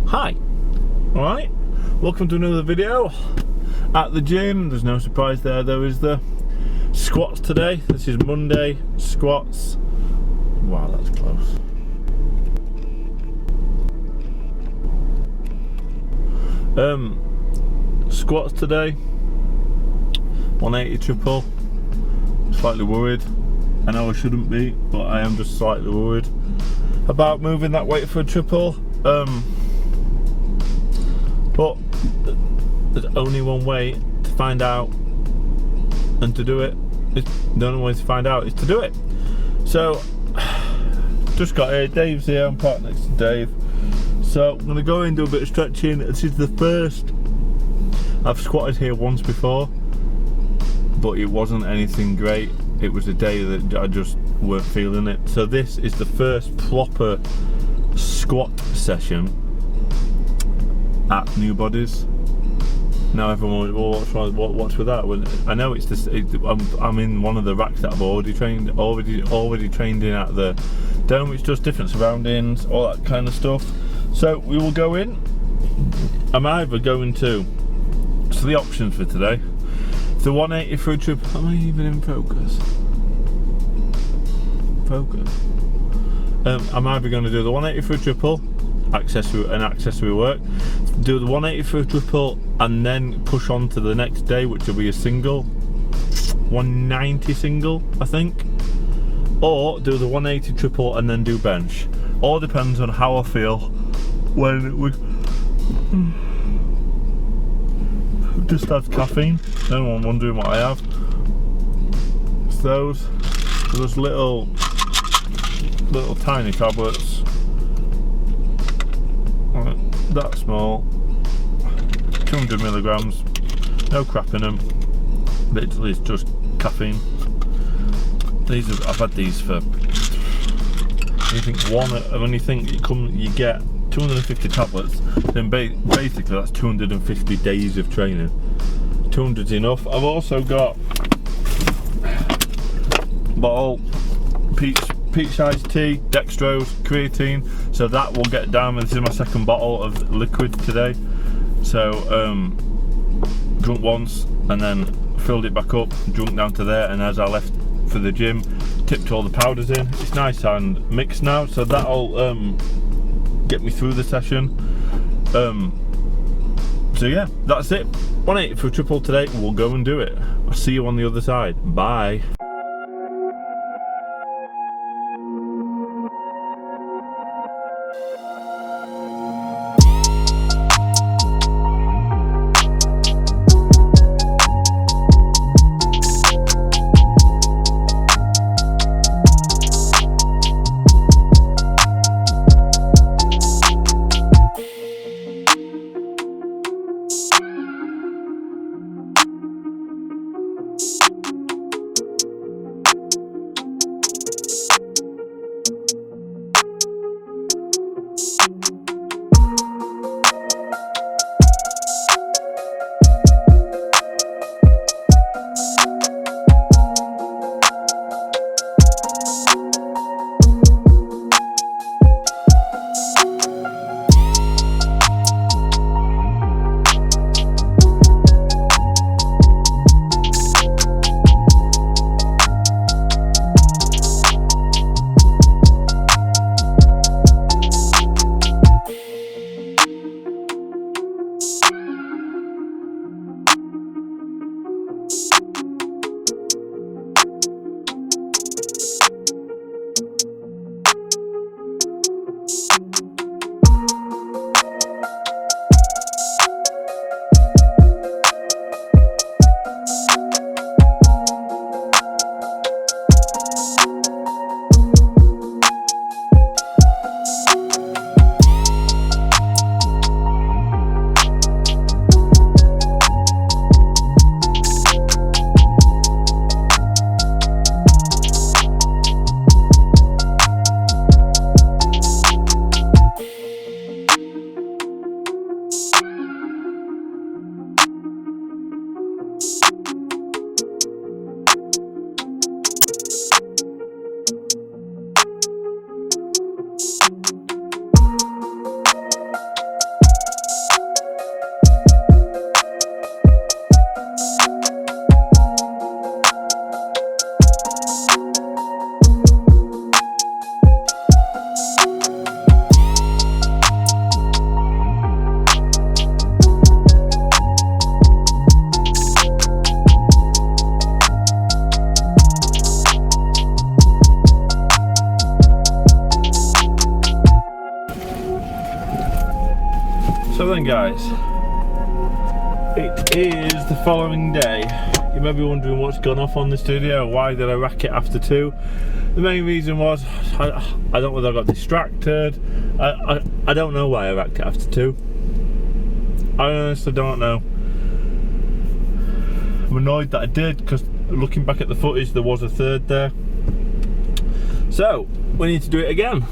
Hi. Alright, welcome to another video at the gym. There's no surprise there, though, is there? Squats today. This is Monday. Squats. Wow, that's close. Squats today. 180 triple. Slightly worried. I know I shouldn't be, but I am just slightly worried about moving that weight for a triple. But there's only one way to find out and to do it. The only way to find out is to do it. So, just got here. Dave's here. I'm parked next to Dave. So I'm gonna go in and do a bit of stretching. This is the first. I've squatted here once before, but it wasn't anything great. It was a day that I just weren't feeling it. So this is the first proper squat session at New Bodies. Now everyone, well, what's with that? Well, I know it's this. I'm in one of the racks that I've already trained in at the dome. It's just different surroundings, all that kind of stuff. So we will go in. I'm either going to. So the options for today. The 180 for a triple. Am I even in focus? Focus. I'm either going to do the 180 for a triple, accessory work. Do the 180 for a triple and then push on to the next day, which will be a single. 190 single, I think. Or do the 180 triple and then do bench. All depends on how I feel when we. Just had caffeine. Anyone wondering what I have? It's those little tiny tablets. That small. 200 milligrams. No crap in them. Literally, it's just caffeine. I've had these for. When you think you get 250 tablets, then basically that's 250 days of training. 200's enough. I've also got bottle peach iced tea, dextrose, creatine, so that will get down. This is my second bottle of liquid today. So drunk once and then filled it back up, drunk down to there, and as I left for the gym, tipped all the powders in. It's nice and mixed now, so that'll get me through the session. So yeah, that's it. 180 for a triple today. We'll go and do it. I'll see you on the other side. Bye. So then guys, it is the following day. You may be wondering what's gone off on this video, why did I rack it after 2? The main reason was, I don't know whether I got distracted, I don't know why I racked it after 2. I honestly don't know. I'm annoyed that I did, because looking back at the footage there was a third there. So, we need to do it again.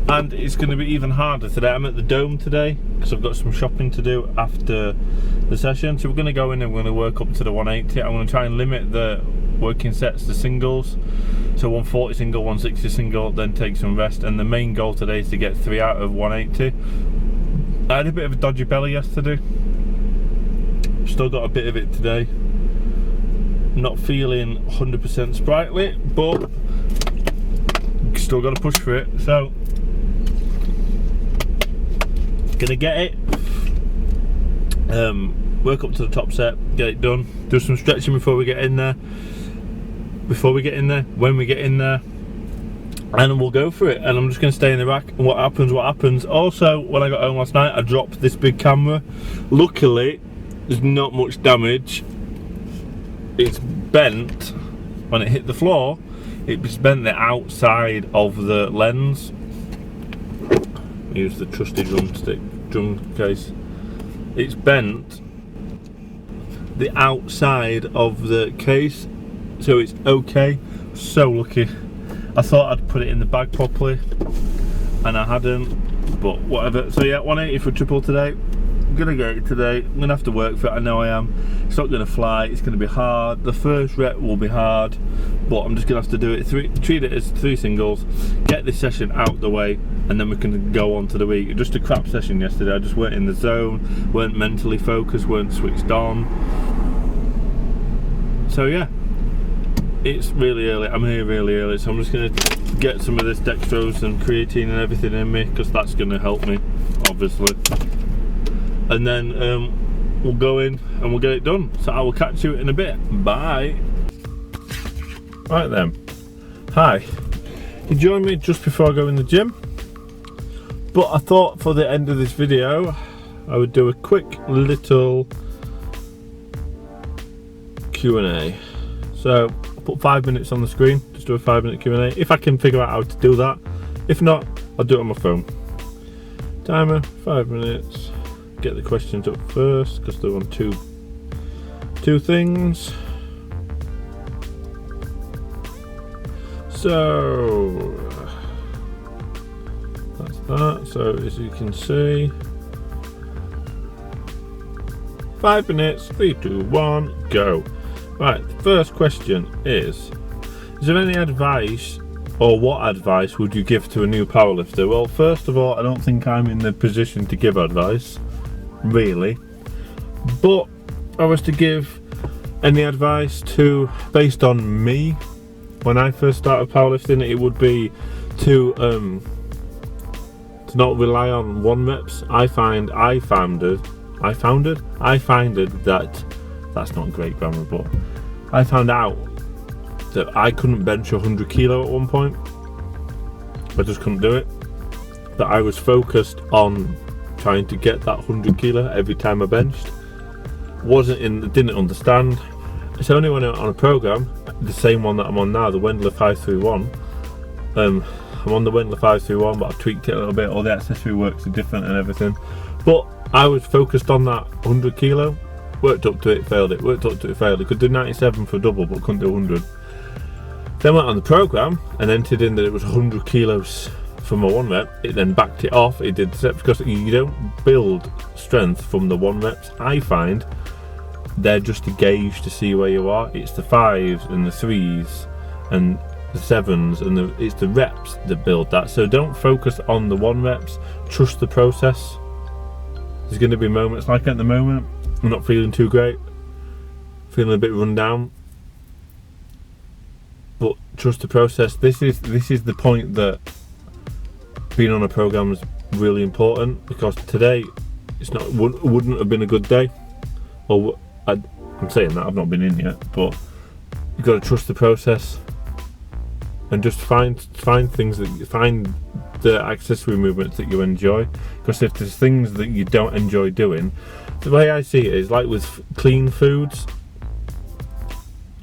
And it's going to be even harder today. I'm at the Dome today because I've got some shopping to do after the session. So we're going to go in and we're going to work up to the 180. I'm going to try and limit the working sets to singles. So 140 single, 160 single, then take some rest. And the main goal today is to get 3 out of 180. I had a bit of a dodgy belly yesterday. Still got a bit of it today. Not feeling 100% sprightly, but still got to push for it. So gonna get it, work up to the top set, get it done, do some stretching before we get in there, when we get in there, and we'll go for it. And I'm just gonna stay in the rack, and what happens. Also, when I got home last night, I dropped this big camera. Luckily, there's not much damage. It's bent when it hit the floor. It's bent the outside of the lens. Use the trusty drum case. It's bent the outside of the case, so it's okay. So lucky. I thought I'd put it in the bag properly, and I hadn't, but whatever. So yeah, 180 for triple today. I'm gonna get it today. I'm gonna have to work for it, I know I am. It's not gonna fly, it's gonna be hard. The first rep will be hard, but I'm just gonna have to do it, treat it as 3 singles, get this session out the way, and then we can go on to the week. Just a crap session yesterday. I just weren't in the zone, weren't mentally focused, weren't switched on. So yeah, it's really early. I'm here really early, so I'm just gonna get some of this dextrose and creatine and everything in me, because that's gonna help me, obviously. And then we'll go in and we'll get it done. So I will catch you in a bit. Bye. Right then. Hi. You joined me just before I go in the gym. But I thought for the end of this video, I would do a quick little Q&A. So I'll put 5 minutes on the screen. Just do a 5-minute Q&A. If I can figure out how to do that. If not, I'll do it on my phone. Timer, 5 minutes. Get the questions up first because they're on two things. So that's that. So as you can see, 5 minutes, 3, 2, 1, go. Right, the first question is there any advice, or what advice would you give to a new powerlifter? Well, first of all, I don't think I'm in the position to give advice, really, but if I was to give any advice based on me when I first started powerlifting, it would be to not rely on 1 reps. I find that that's not great grammar, but I found out that I couldn't bench 100 kilo at one point. I just couldn't do it. That I was focused on trying to get that 100 kilo every time I benched. Didn't understand. It's only when I'm on a program, the same one that I'm on now, the Wendler 531. I'm on the Wendler 531, but I've tweaked it a little bit. All the accessory works are different and everything. But I was focused on that 100 kilo. Worked up to it, failed it. Worked up to it, failed it. Could do 97 for a double, but couldn't do 100. Then went on the program and entered in that it was 100 kilos for my 1 rep. It then backed it off. It did the steps, because you don't build strength from the 1 reps. I find they're just a gauge to see where you are. It's the 5s and the 3s and the 7s, and it's the reps that build that. So don't focus on the 1 reps. Trust the process. There's going to be moments like at the moment I'm not feeling too great, feeling a bit run down, but trust the process. This is the point that being on a program is really important, because today wouldn't have been a good day. Well, I'm saying that I've not been in yet, but you've got to trust the process. and just find things that you find the accessory movements that you enjoy. Because if there's things that you don't enjoy doing, the way I see it is like with clean foods,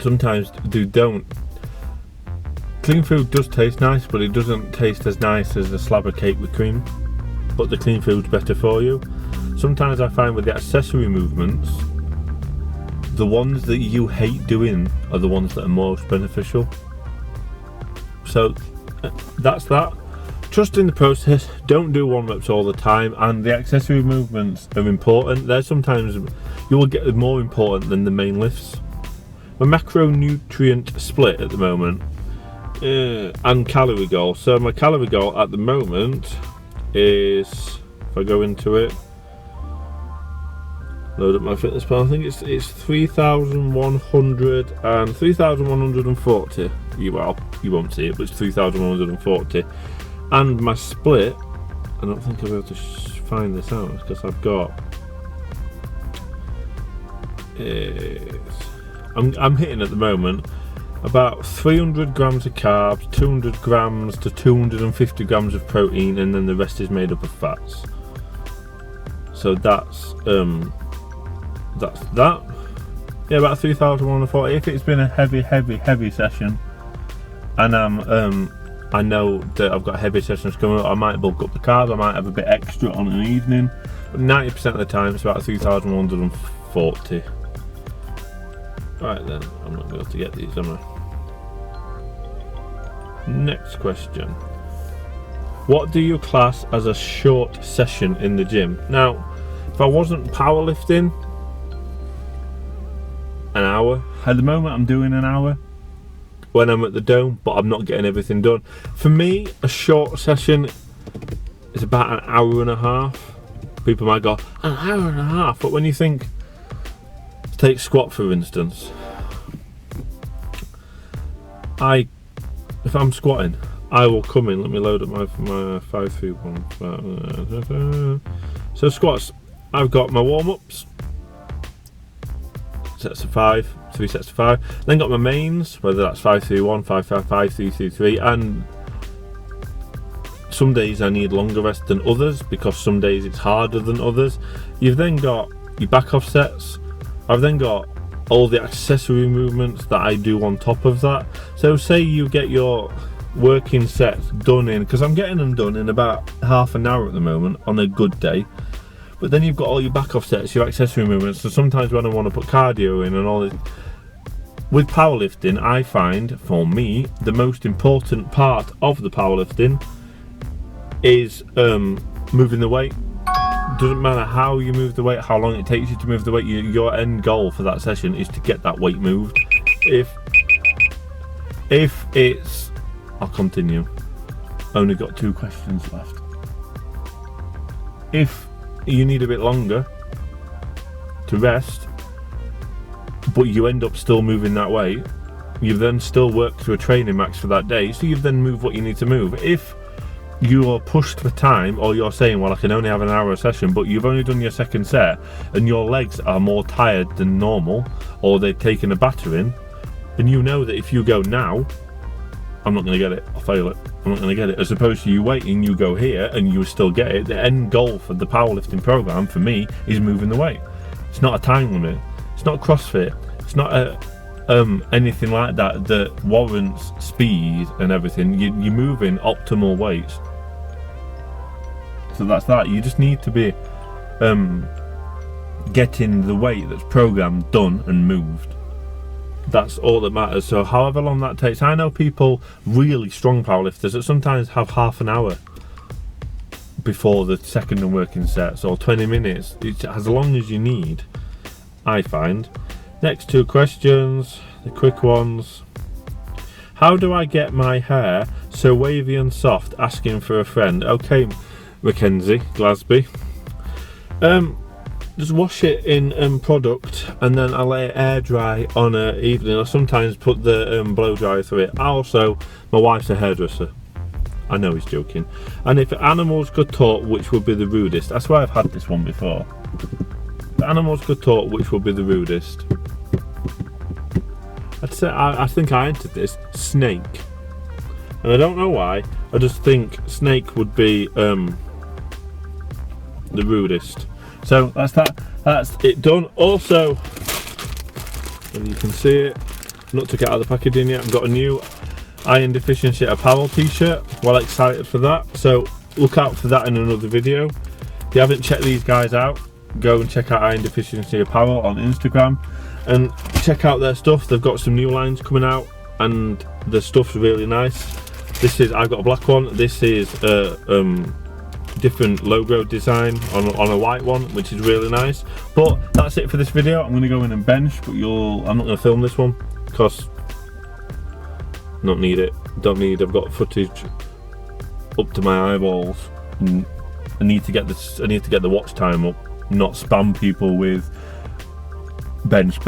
sometimes clean food does taste nice, but it doesn't taste as nice as a slab of cake with cream, but the clean food's better for you. Sometimes I find with the accessory movements, the ones that you hate doing are the ones that are most beneficial. So that's that. Trust in the process, don't do one reps all the time, and the accessory movements are important. They're sometimes, you will get more important than the main lifts. My macronutrient split at the moment, and calorie goal. So my calorie goal at the moment is, if I go into it, load up my fitness pal, I think it's 3,100 and 3,140. Well, you won't see it, but it's 3,140. And my split, I don't think I'll be able to find this out because I've got, I'm hitting at the moment about 300 grams of carbs, 200 grams to 250 grams of protein, and then the rest is made up of fats. So that's that. Yeah, about 3,140. If it's been a heavy session, and I know that I've got heavy sessions coming up, I might bulk up the carbs, I might have a bit extra on an evening, but 90% of the time it's about 3,140. Right then, I'm not going to get these, am I? Next question. What do you class as a short session in the gym? Now, if I wasn't powerlifting, an hour. At the moment I'm doing an hour when I'm at the dome, but I'm not getting everything done. For me, a short session is about an hour and a half. People might go, an hour and a half, but when you think, take squat for instance. If I'm squatting, I will come in, let me load up my 531. So squats, I've got my warm-ups, sets of 5, 3 sets of 5, then got my mains, whether that's 5-3-1, 5-5-5, 3-3-3, and some days I need longer rest than others because some days it's harder than others. You've then got your back off sets. I've then got all the accessory movements that I do on top of that. So say you get your working sets done in, because I'm getting them done in about half an hour at the moment on a good day. But then you've got all your back off sets, your accessory movements. So sometimes when I want to put cardio in and all this, with powerlifting, I find for me the most important part of the powerlifting is moving the weight. Doesn't matter how you move the weight, how long it takes you to move the weight. Your end goal for that session is to get that weight moved. If it's, I'll continue. Only got 2 questions left. If you need a bit longer to rest, but you end up still moving that weight, you've then still worked to a training max for that day, so you've then moved what you need to move. If you're pushed for time, or you're saying, well, I can only have an hour a session, but you've only done your second set and your legs are more tired than normal, or they've taken a battering, and you know that if you go now, I'm not going to get it, I'll fail it, I'm not going to get it, as opposed to you waiting, you go here and you still get it. The end goal for the powerlifting program for me is moving the weight. It's not a time limit, it's not CrossFit, it's not anything like that that warrants speed and everything. You're moving optimal weights. So that's that. You just need to be getting the weight that's programmed done and moved. That's all that matters. So however long that takes, I know people, really strong powerlifters, that sometimes have half an hour before the second and working sets, or 20 minutes. It's as long as you need, I find. Next 2 questions, the quick ones. How do I get my hair so wavy and soft? Asking for a friend. Okay, Mackenzie Glasby. Just wash it in product, and then I let it air dry on an evening. I sometimes put the blow dryer through it. Also, my wife's a hairdresser. I know he's joking. And if animals could talk, which would be the rudest? I swear I've had this one before. If animals could talk, which would be the rudest? I'd say, I think I entered this. Snake. and I don't know why. I just think snake would be the rudest. So that's that. That's it done. Also, and you can see it. Not took it out of the packaging yet. I've got a new iron deficiency apparel t-shirt. Well excited for that. So look out for that in another video. If you haven't checked these guys out, go and check out Iron Deficiency Apparel on Instagram and check out their stuff. They've got some new lines coming out and the stuff's really nice. This is, I've got a black one. This is a different logo design on a white one, which is really nice. But that's it for this video. I'm going to go in and bench, but I'm not going to film this one because don't need it. I've got footage up to my eyeballs. I need to get the watch time up, not spam people with bench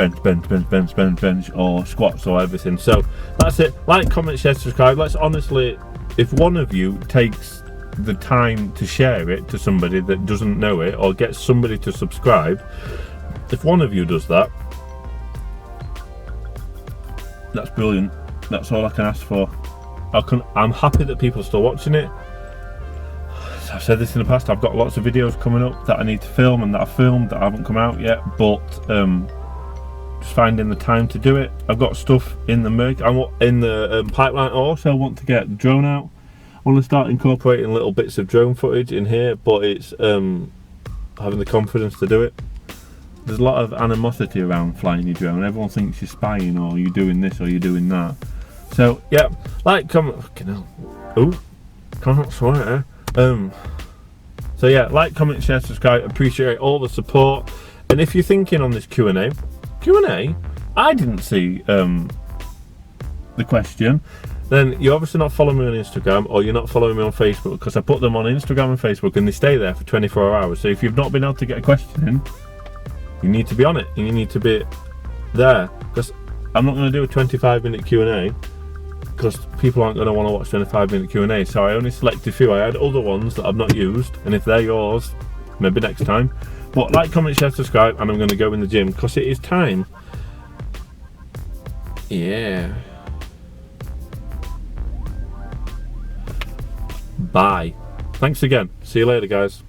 or squats or everything. So that's it. Like, comment, share, subscribe. Let's honestly, if one of you takes the time to share it to somebody that doesn't know it or gets somebody to subscribe, if one of you does that, that's brilliant. That's all I can ask for. I'm happy that people are still watching it. I've said this in the past, I've got lots of videos coming up that I need to film and that I've filmed that haven't come out yet, but just finding the time to do it. I've got stuff in the pipeline. I also want to get the drone out. I want to start incorporating little bits of drone footage in here, but it's having the confidence to do it. There's a lot of animosity around flying your drone. Everyone thinks you're spying or you're doing this or you're doing that. So yeah, like, comment, fucking hell. Oh, can't swear. So yeah, like, comment, share, subscribe. Appreciate all the support. And if you're thinking on this Q&A, I didn't see the question, then you're obviously not following me on Instagram or you're not following me on Facebook, because I put them on Instagram and Facebook and they stay there for 24 hours. So if you've not been able to get a question in, you need to be on it and you need to be there, because I'm not going to do a 25-minute Q&A because people aren't going to want to watch 25-minute Q&A. So I only selected a few. I had other ones that I've not used, and if they're yours, maybe next time. But like, comment, share, subscribe, and I'm going to go in the gym because it is time. Yeah. Bye. Thanks again. See you later, guys.